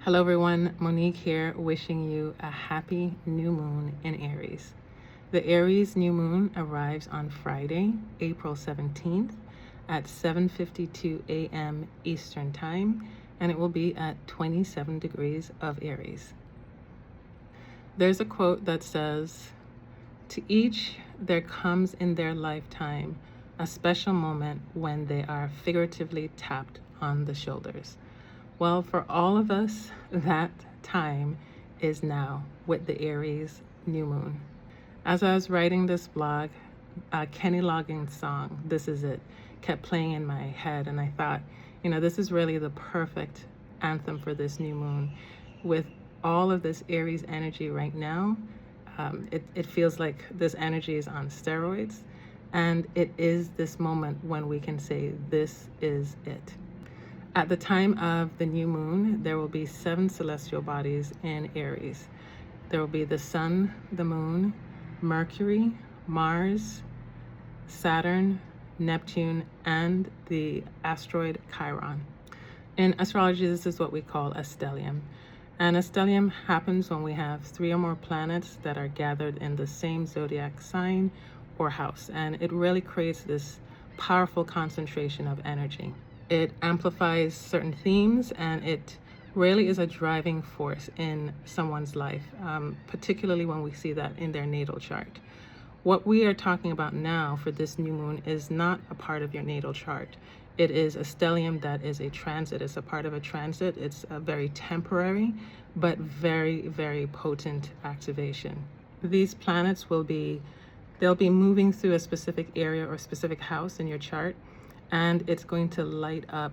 Hello everyone, Monique here, wishing you a happy new moon in Aries. The Aries new moon arrives on Friday, April 17th at 7:52 a.m. Eastern Time, and it will be at 27 degrees of Aries. There's a quote that says, "To each there comes in their lifetime a special moment when they are figuratively tapped on the shoulders." Well, for all of us, that time is now with the Aries new moon. As I was writing this blog, Kenny Loggins' song, "This Is It," kept playing in my head, and I thought, this is really the perfect anthem for this new moon. With all of this Aries energy right now, it feels like this energy is on steroids, and it is this moment when we can say, "This is it." At the time of the new moon, there will be 7 celestial bodies in Aries. There will be the Sun, the Moon, Mercury, Mars, Saturn, Neptune, and the asteroid Chiron. In astrology, this is what we call a stellium. And a stellium happens when we have 3 or more planets that are gathered in the same zodiac sign or house. And it really creates this powerful concentration of energy. It amplifies certain themes, and it really is a driving force in someone's life, particularly when we see that in their natal chart. What we are talking about now for this new moon is not a part of your natal chart. It is a stellium that is a transit. It's a part of a transit. It's a very temporary, but very, very potent activation. These planets they'll be moving through a specific area or specific house in your chart, and it's going to light up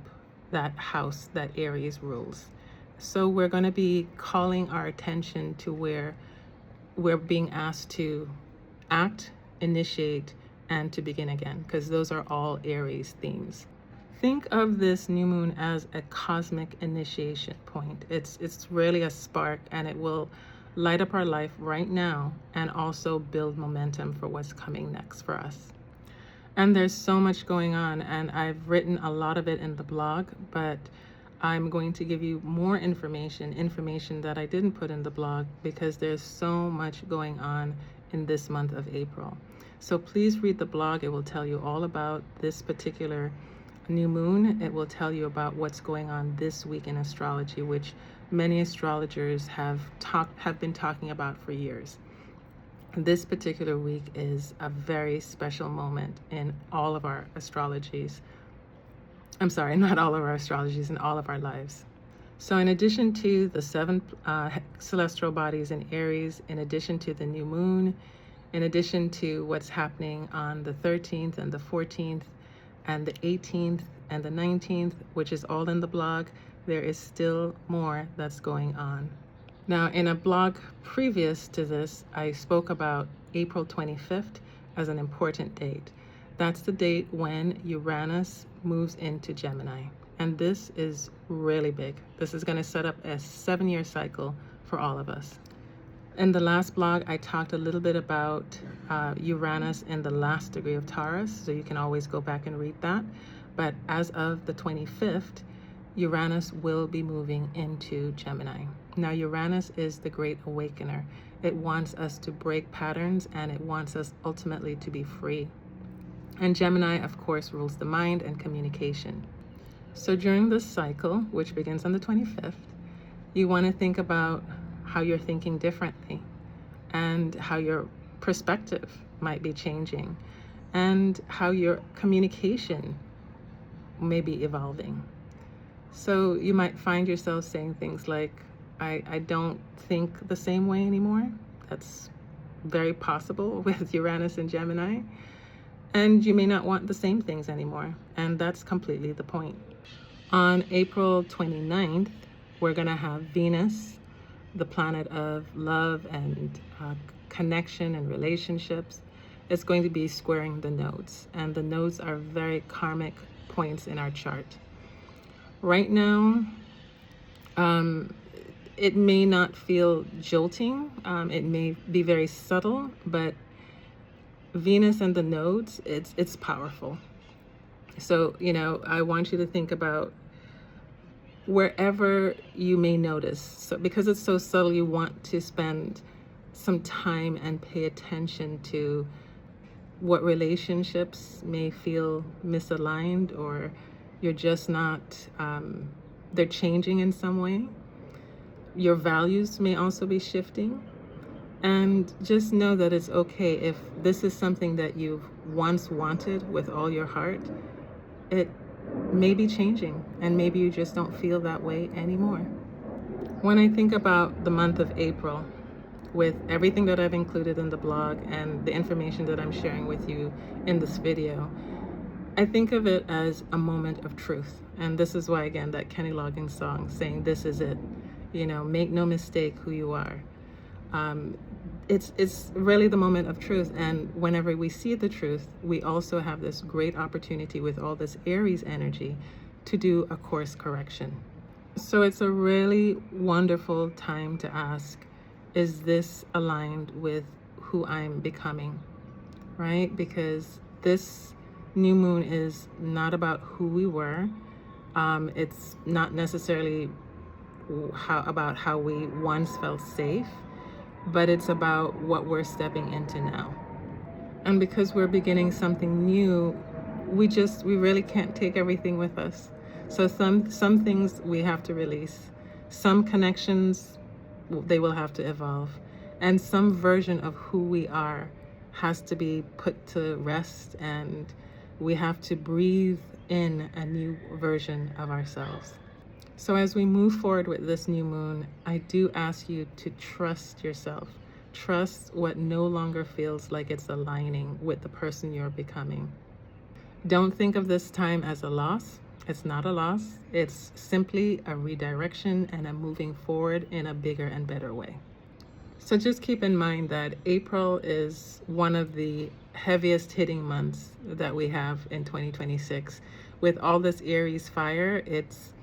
that house that Aries rules. So we're going to be calling our attention to where we're being asked to act, initiate, and to begin again, because those are all Aries themes. Think of this new moon as a cosmic initiation point. It's really a spark, and it will light up our life right now and also build momentum for what's coming next for us. And there's so much going on, and I've written a lot of it in the blog, but I'm going to give you more information that I didn't put in the blog, because there's so much going on in this month of April. So please read the blog. It will tell you all about this particular new moon. It will tell you about what's going on this week in astrology, which many astrologers have been talking about for years. This particular week is a very special moment in all of our astrologies. I'm sorry, not all of our astrologies, in all of our lives. So in addition to the 7 celestial bodies in Aries, in addition to the new moon, in addition to what's happening on the 13th and the 14th and the 18th and the 19th, which is all in the blog, there is still more that's going on. Now, in a blog previous to this, I spoke about April 25th as an important date. That's the date when Uranus moves into Gemini. And this is really big. This is going to set up a 7-year cycle for all of us. In the last blog, I talked a little bit about Uranus in the last degree of Taurus, so you can always go back and read that. But as of the 25th, Uranus will be moving into Gemini. Now, Uranus is the great awakener. It wants us to break patterns, and it wants us ultimately to be free. And Gemini, of course, rules the mind and communication. So during this cycle, which begins on the 25th, you want to think about how you're thinking differently and how your perspective might be changing and how your communication may be evolving. So you might find yourself saying things like, I don't think the same way anymore. That's very possible with Uranus and Gemini. And you may not want the same things anymore. And that's completely the point. On April 29th, we're going to have Venus, the planet of love and connection and relationships. It's going to be squaring the nodes. And the nodes are very karmic points in our chart. Right now, it may not feel jolting. It may be very subtle, but Venus and the nodes, it's powerful. So, I want you to think about wherever you may notice. So because it's so subtle, you want to spend some time and pay attention to what relationships may feel misaligned, or you're just not, they're changing in some way. Your values may also be shifting. And just know that it's okay if this is something that you've once wanted with all your heart. It may be changing, and maybe you just don't feel that way anymore. When I think about the month of April, with everything that I've included in the blog and the information that I'm sharing with you in this video, I think of it as a moment of truth. And this is why, again, that Kenny Loggins song saying, "This is it. You know, make no mistake who you are." It's really the moment of truth. And whenever we see the truth, we also have this great opportunity with all this Aries energy to do a course correction. So it's a really wonderful time to ask, is this aligned with who I'm becoming, right? Because this new moon is not about who we were. It's not necessarily about how we once felt safe, but it's about what we're stepping into now. And because we're beginning something new, we really can't take everything with us. So some things we have to release. Some connections, they will have to evolve. And some version of who we are has to be put to rest, and we have to breathe in a new version of ourselves. So as we move forward with this new moon, I do ask you to trust yourself. Trust what no longer feels like it's aligning with the person you're becoming. Don't think of this time as a loss. It's not a loss. It's simply a redirection and a moving forward in a bigger and better way. So just keep in mind that April is one of the heaviest hitting months that we have in 2026. With all this Aries fire, it's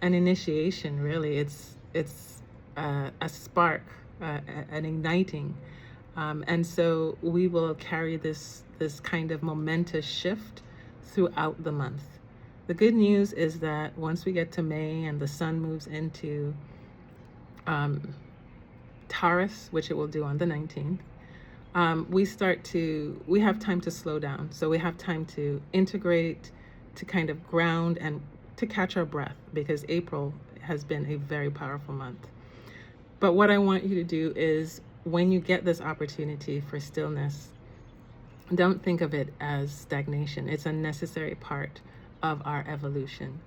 an initiation, really. It's a spark, an igniting, and so we will carry this kind of momentous shift throughout the month. The good news is that once we get to May and the sun moves into Taurus, which it will do on the 19th, we have time to slow down. So we have time to integrate, to kind of ground, and to catch our breath, because April has been a very powerful month. But what I want you to do is, when you get this opportunity for stillness, don't think of it as stagnation. It's a necessary part of our evolution.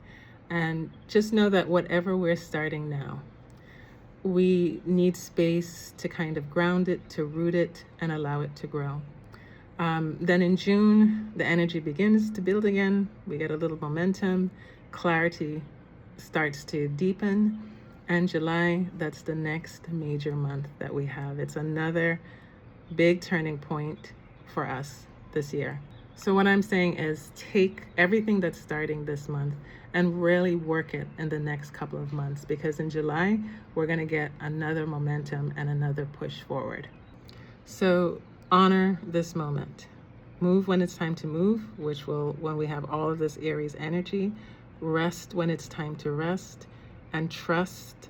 And just know that whatever we're starting now, we need space to kind of ground it, to root it, and allow it to grow. Then in June, the energy begins to build again. We get a little momentum. Clarity starts to deepen. And July, that's the next major month that we have. It's another big turning point for us this year. So what I'm saying is, take everything that's starting this month and really work it in the next couple of months, because in July, we're going to get another momentum and another push forward. So honor this moment. Move when it's time to move, which will, when we have all of this Aries energy. Rest when it's time to rest, and trust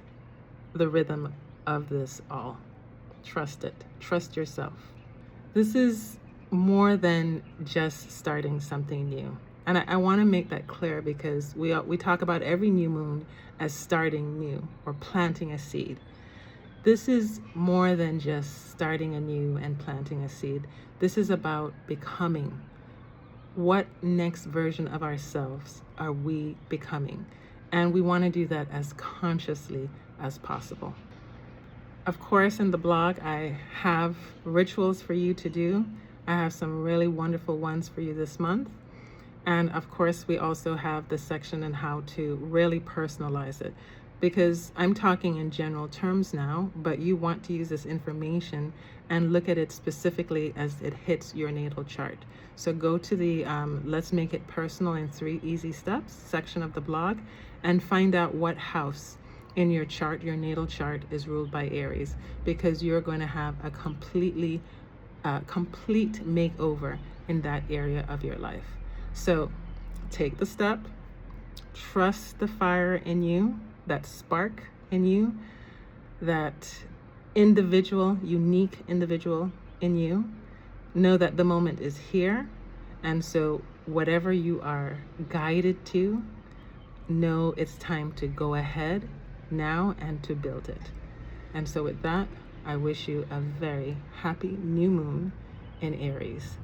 the rhythm of this all. Trust it. Trust yourself. This is more than just starting something new. And I want to make that clear, because we talk about every new moon as starting new or planting a seed. This is more than just starting anew and planting a seed. This is about becoming. What next version of ourselves are we becoming? And we want to do that as consciously as possible. Of course, in the blog, I have rituals for you to do. I have some really wonderful ones for you this month. And of course, we also have the section on how to really personalize it, because I'm talking in general terms now, but you want to use this information and look at it specifically as it hits your natal chart. So go to the Let's Make It Personal in 3 Easy Steps section of the blog and find out what house in your chart, your natal chart, is ruled by Aries, because you're going to have a complete makeover in that area of your life. So take the step, Trust the fire in you, that spark in you, that individual, unique individual in you. Know that the moment is here. And so whatever you are guided to, know it's time to go ahead now and to build it. And so with that, I wish you a very happy new moon in Aries.